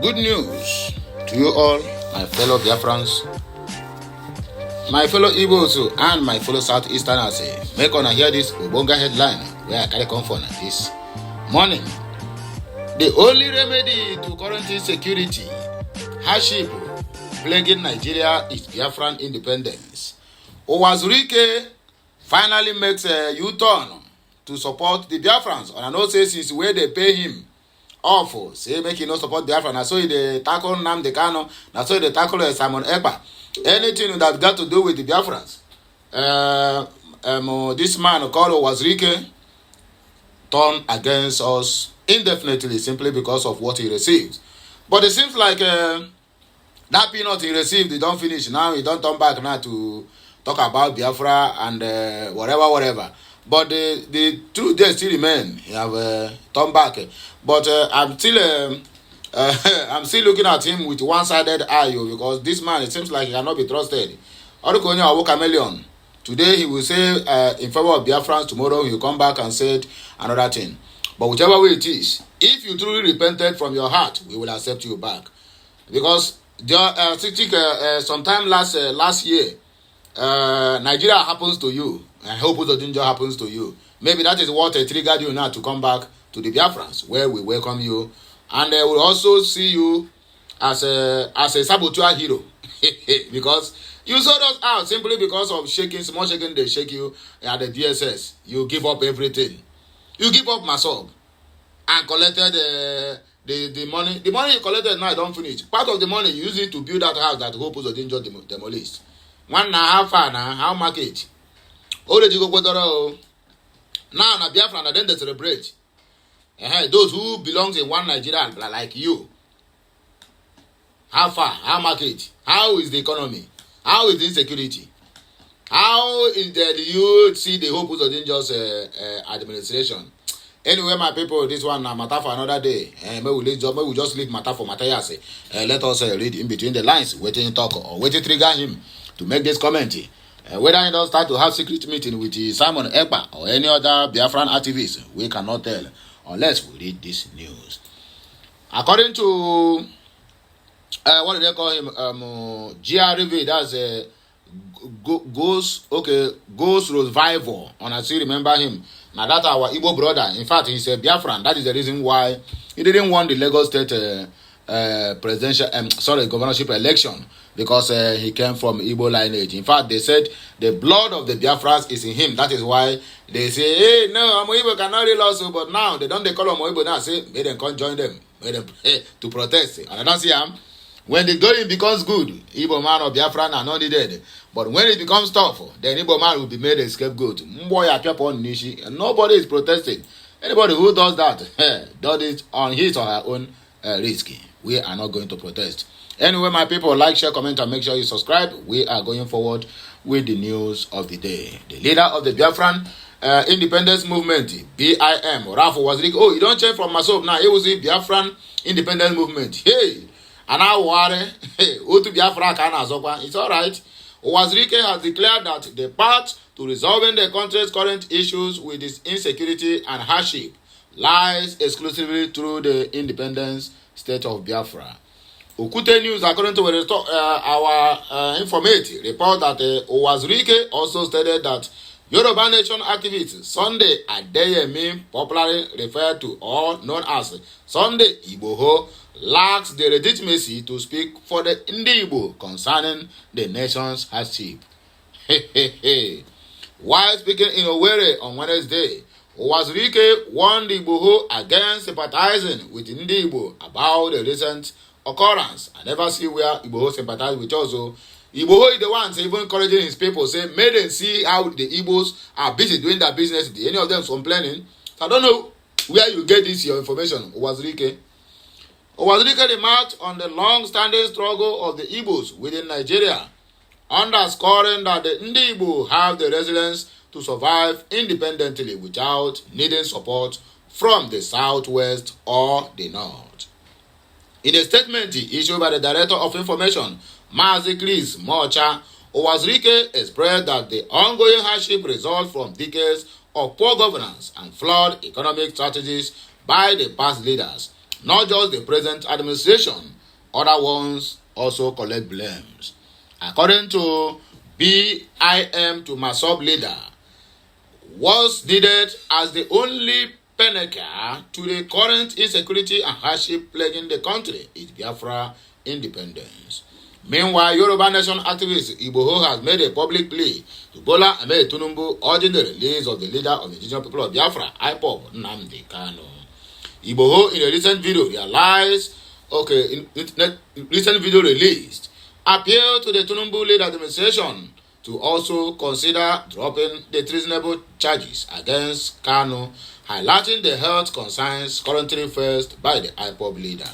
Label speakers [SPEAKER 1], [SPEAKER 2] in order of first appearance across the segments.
[SPEAKER 1] Good news to you all, my fellow Biafrans, my fellow Igbos, and my fellow Southeasterners. Make on hear this Obonga headline where I carry come from this morning. The only remedy to current insecurity, hardship plaguing Nigeria is Biafran independence. Uwazulike finally makes a U-turn to support the Biafrans. And I know say since where they pay him awful, say make him not support Biafran. I saw they tackle Nnamdi Kanu, I saw they tackle Simon Ekpa. Anything that got to do with the Biafrans. This man called Uwazulike turned against us indefinitely simply because of what he received. But it seems like that peanut he received, he don't finish. Now he don't turn back now to talk about Biafra and whatever. But the truth there still remain. He have turned back. But I'm still looking at him with one-sided eye because this man, it seems like he cannot be trusted. Orukonyo Awo Chameleon. Today he will say in favor of Biafrans. Tomorrow he will come back and say another thing. But whichever way it is, if you truly repented from your heart, we will accept you back. Because sometime last year, Nigeria happens to you. I hope Uwazulike happens to you. Maybe that is what triggered you now to come back to the Biafrans, where we welcome you. And we will also see you as a saboteur hero. Because you sold us out simply because of small shaking, they shake you at the DSS. You give up everything. You give up Masob and collected the money. The money you collected now, don't finish. Part of the money, you use it to build that house that Hope Uwazulike demolished. How far now? How market? Now, na Biafra, and then they celebrate. Those who belong in one Nigeria like you. How far? How market? How is the economy? How is the insecurity? How is do you see the Hope Uwazulike's administration? Anyway, my people, this one matter for another day. Maybe we just leave matter for Matthias. Let us read in between the lines, waiting to talk or waiting to trigger him to make this comment. Whether he don't start to have secret meeting with Simon Ekpa or any other Biafran activist, we cannot tell unless we read this news. According to what do they call him? GRV, that's a Ghost Revival. And I still remember him. Now that's our Igbo brother. In fact, he's a Biafran. That is the reason why he didn't want the Lagos State governorship election, because he came from Igbo lineage. In fact, they said the blood of the Biafrans is in him. That is why they say, hey, no, Igbo cannot really also. But now they call Igbo now. Say, may them come join them, may them to protest. And I don't see him. When the going becomes good, Igbo man or Biafran are not needed. But when it becomes tough, then Igbo man will be made a scapegoat. Nobody is protesting. Anybody who does that, does it on his or her own risk. We are not going to protest. Anyway, my people, like, share, comment, and make sure you subscribe. We are going forward with the news of the day. The leader of the Biafran independence movement, BIM, Uwazulike. Oh, you don't change from Masob now. It was the Biafran independence movement. Hey, and now worry. Utu Biafra can azokwa. It's all right. Uwazulike has declared that the path to resolving the country's current issues with its insecurity and hardship lies exclusively through the independence state of Biafra. Okute News, according to our informative report, that Uwazulike also stated that Yoruba Nation activist Sunday Adeyemi, popularly referred to or known as Sunday Igboho, lacks the legitimacy to speak for the Igbo concerning the nation's hardship. While speaking in Owerri on Wednesday, Uwazulike warned Igboho against sympathizing with Igbo about the recent occurrence. I never see where Igboho sympathize with us. So Igboho is the one even encouraging his people, say, may them see how the Igbos are busy doing their business. Any of them complaining. So I don't know where you get this your information, Uwazulike. Uwazulike remarked on the long-standing struggle of the Igbos within Nigeria, underscoring that the Igbo have the resilience to survive independently without needing support from the southwest or the north. In a statement issued by the Director of Information, Mazi Chris Mocha, Uwazulike expressed that the ongoing hardship results from decades of poor governance and flawed economic strategies by the past leaders, Not just the present administration, other ones also collect blames. According to BIM to Masop leader, was needed as the only penneker to the current insecurity and hardship plaguing the country is Biafra independence. Meanwhile, Yoruba Nation activist Igboho has made a public plea to Bola Ahmed Tinubu urging the release of the leader of the indigenous people of Biafra, IPOB, Nnamdi Kanu. Igboho, in a recent video released, appealed to the Tinubu lead administration to also consider dropping the treasonable charges against Kanu, highlighting the health concerns currently faced by the IPOB leader.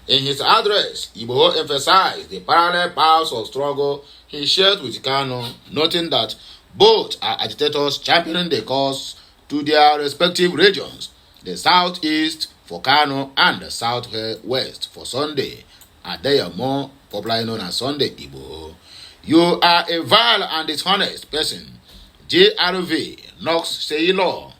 [SPEAKER 1] In his address, Igboho emphasized the parallel paths of struggle he shared with Kanu, noting that both are agitators championing the cause to their respective regions, the southeast for Kanu and the southwest for Sunday Adeyemo, popularly known as Sunday Igboho. You are a vile and dishonest person. JRV Knox Seilo.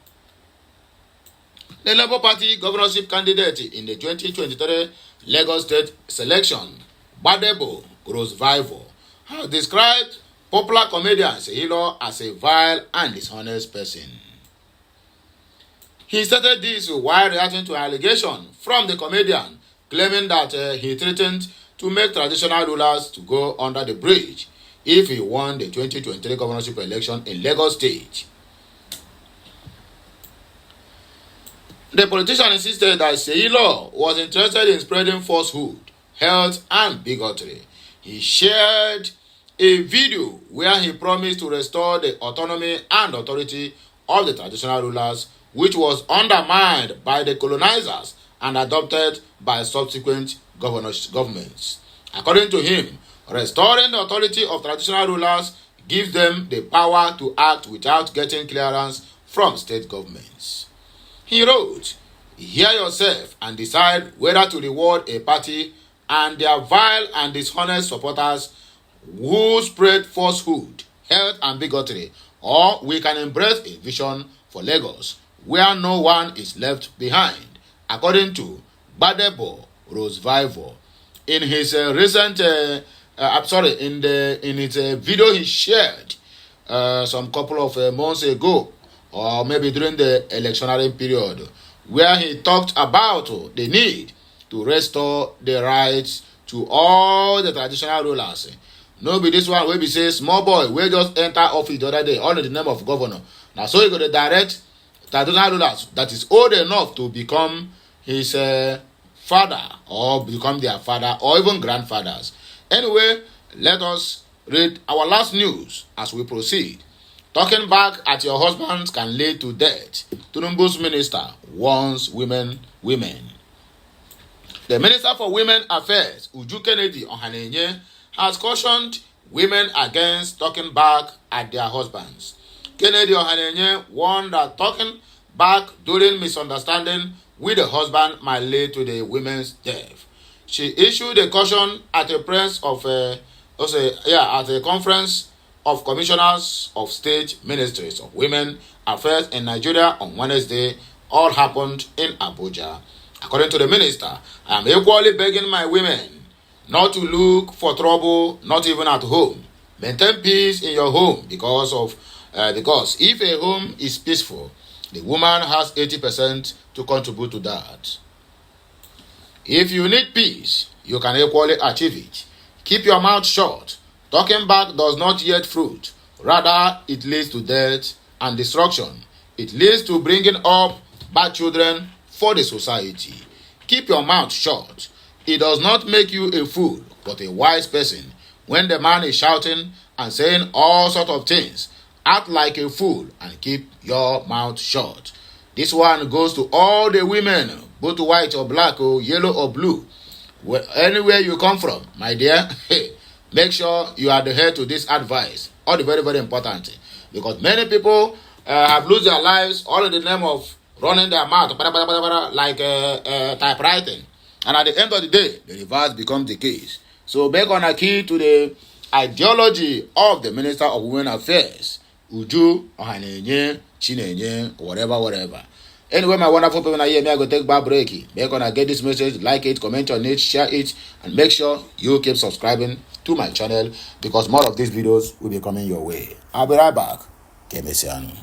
[SPEAKER 1] The Labour Party governorship candidate in the 2023 Lagos State selection, Biafran Uwazulike, has described popular comedian Seilo as a vile and dishonest person. He stated this while reacting to an allegation from the comedian claiming that he threatened to make traditional rulers to go under the bridge if he won the 2023 governorship election in Lagos State. The politician insisted that Seilo was interested in spreading falsehood, health, and bigotry. He shared a video where he promised to restore the autonomy and authority of the traditional rulers, which was undermined by the colonizers and adopted by subsequent governments. According to him, restoring the authority of traditional rulers gives them the power to act without getting clearance from state governments. He wrote, "Hear yourself and decide whether to reward a party and their vile and dishonest supporters who spread falsehood, hate, and bigotry, or we can embrace a vision for Lagos where no one is left behind." According to Biafran Uwazulike, in his recent in his video he shared some couple of months ago, or maybe during the electionary period, where he talked about the need to restore the rights to all the traditional rulers. No be this one wey be say small boy wey just enter office the other day all in the name of governor. Now so he go to direct traditional rulers that is old enough to become his father or become their father or even grandfathers. Anyway, let us read our last news as we proceed. Talking back at your husbands can lead to death. Tinubu's minister warns women. The Minister for Women Affairs, Uju Kennedy Ohanenye, has cautioned women against talking back at their husbands. Kennedy Ohanenye warned that talking back during misunderstanding with the husband might lead to the women's death. She issued a caution at a conference of commissioners of state ministries of women affairs in Nigeria on Wednesday. All happened in Abuja. According to the minister, I am equally begging my women not to look for trouble, not even at home. Maintain peace in your home because if a home is peaceful, the woman has 80% to contribute to that. If you need peace, you can equally achieve it. Keep your mouth shut. Talking back does not yield fruit. Rather, it leads to death and destruction. It leads to bringing up bad children for the society. Keep your mouth shut. It does not make you a fool, but a wise person. When the man is shouting and saying all sorts of things, act like a fool and keep your mouth shut. This one goes to all the women, both white or black or yellow or blue. Anywhere you come from, my dear, make sure you adhere to this advice. All the very, very important. Because many people have lost their lives all in the name of running their mouth like typewriting. And at the end of the day, the reverse becomes the case. So back on a key to the ideology of the Minister of Women Affairs, Uju, Ohanenye, Chinenye, whatever. Anyway, my wonderful people, here, I go take back break. Make gonna get this message, like it, comment on it, share it, and make sure you keep subscribing to my channel because more of these videos will be coming your way. I'll be right back. Kemesiano.